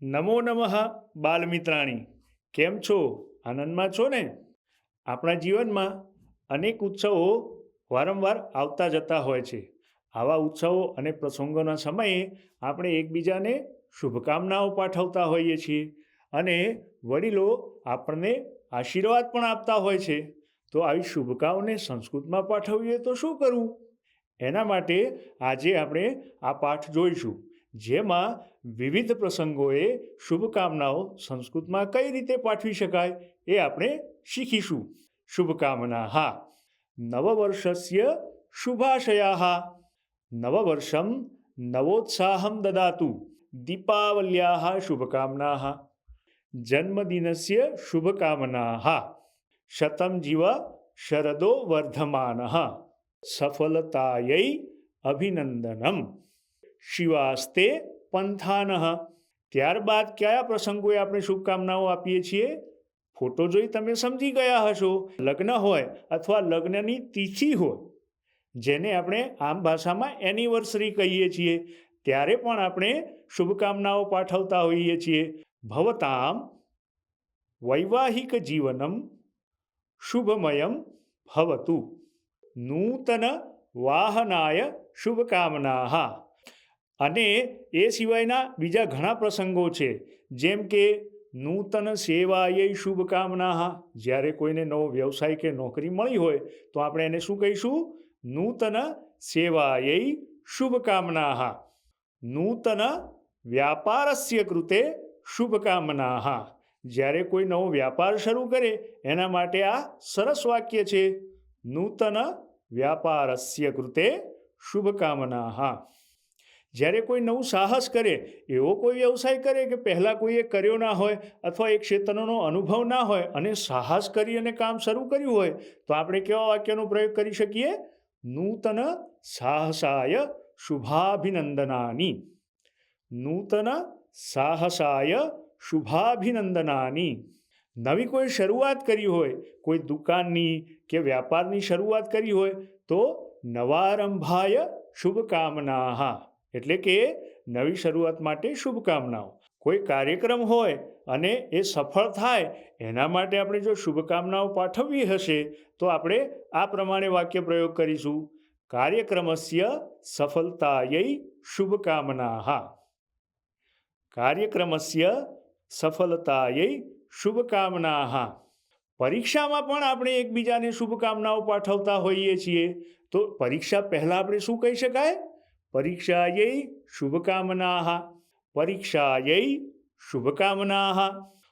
નમો નમઃ બાલમિત્રાણી. કેમ છો? આનંદમાં છો ને? આપણા જીવનમાં અનેક ઉત્સવો વારંવાર આવતા જતા હોય છે. આવા ઉત્સવો અને પ્રસંગોના સમયે આપણે એકબીજાને શુભકામનાઓ પાઠવતા હોઈએ છીએ અને વડીલો આપણને આશીર્વાદ પણ આપતા હોય છે. તો આવી શુભકામનાઓને સંસ્કૃતમાં પાઠવીએ તો શું કરવું? એના માટે આજે આપણે આ પાઠ જોઈશું, જેમાં વિવિધ પ્રસંગોએ શુભકામનાઓ સંસ્કૃતમાં કઈ રીતે પાઠવી શકાય એ આપણે શીખીશું. શુભકામના. હા, નવવર્ષસ્ય શુભાશયા. નવવર્ષમ નવોત્સાહમ દદાતુ. દીપાવલ્યાઃ શુભકામનાઃ. જન્મદિનસ્ય શુભકામનાઃ. શતમ જીવ શરદો વર્ધમાનઃ. સફલતાयै અભિનંદનમ. શિવાસ્તે પંથાનઃ. ત્યારબાદ કયા પ્રસંગોએ આપણે શુભકામનાઓ આપીએ છીએ? ફોટો જોઈ તમે સમજી ગયા હશો. લગ્ન હોય અથવા લગ્નની તિથિ હોય, જેને આપણે આમ ભાષામાં એનિવર્સરી કહીએ છીએ, ત્યારે પણ આપણે શુભકામનાઓ પાઠવતા હોઈએ છીએ. ભવતામ વૈવાહિક જીવનમ શુભમયમ ભવતુ. નૂતન વાહનાય શુભકામનાઃ. અને એ સિવાયના બીજા ઘણા પ્રસંગો છે, જેમ કે નૂતન સેવાયૈ શુભકામનાઃ. જ્યારે કોઈને નવો વ્યવસાય કે નોકરી મળી હોય તો આપણે એને શું કહીશું? નૂતન સેવાયૈ શુભકામનાઃ. નૂતન વ્યાપારસ્ય કૃતે શુભકામનાઃ. જ્યારે કોઈ નવો વ્યાપાર શરૂ કરે એના માટે આ સરસ વાક્ય છે. નૂતન વ્યાપારસ્ય કૃતે શુભકામનાઃ. જ્યારે કોઈ નવું સાહસ કરે, એવો કોઈ વ્યવસાય કરે કે પહેલાં કોઈએ કર્યો ના હોય અથવા એ ક્ષેત્રનો અનુભવ ના હોય અને સાહસ કરી અને કામ શરૂ કર્યું હોય, તો આપણે કેવા વાક્યનો પ્રયોગ કરી શકીએ? નૂતન સાહસાય શુભાભિનંદનાની. નૂતન સાહસાય શુભાભિનંદનાની. નવી કોઈ શરૂઆત કરી હોય, કોઈ દુકાનની કે વ્યાપારની શરૂઆત કરી હોય, તો નવારંભાય શુભકામનાઃ. એટલે કે નવી શરૂઆત માટે શુભકામનાઓ. કોઈ કાર્યક્રમ હોય અને એ સફળ થાય, એના માટે આપણે જો શુભકામનાઓ પાઠવવી હશે તો આપણે આ પ્રમાણે વાક્ય પ્રયોગ કરીશું. કાર્યક્રમસ્ય સફલતાयै શુભકામનાઃ. કાર્યક્રમસ્ય સફલતાयै શુભકામનાઃ. પરીક્ષામાં પણ આપણે એકબીજાને શુભકામનાઓ પાઠવતા હોઈએ છીએ. તો પરીક્ષા પહેલાં આપણે શું કહી શકાય? પરીક્ષાयै શુભકામનાઃ. પરીક્ષાयै શુભકામનાઃ.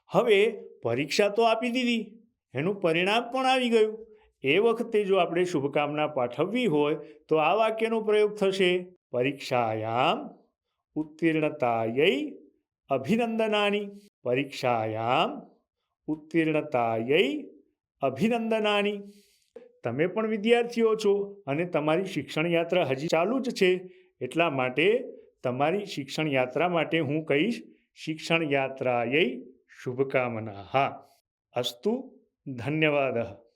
હવે પરીક્ષા તો આપી દીધી, એનું પરિણામ પણ આવી ગયું. એ વખતે જો આપણે શુભકામના પાઠવવી હોય તો આ વાક્યનો પ્રયોગ થશે. પરીક્ષાયામ ઉત્તીર્ણતાयै અભિનંદનાની. પરીક્ષાયામ ઉત્તીર્ણતાयै અભિનંદનાની. તમે પણ વિદ્યાર્થીઓ છો અને તમારી શિક્ષણ યાત્રા હજી ચાલુ જ છે. એટલા માટે તમારી શિક્ષણ યાત્રા માટે હું કહીશ, શિક્ષણ યાત્રાयै શુભકામનાઃ. અસ્તુ. ધન્યવાદ.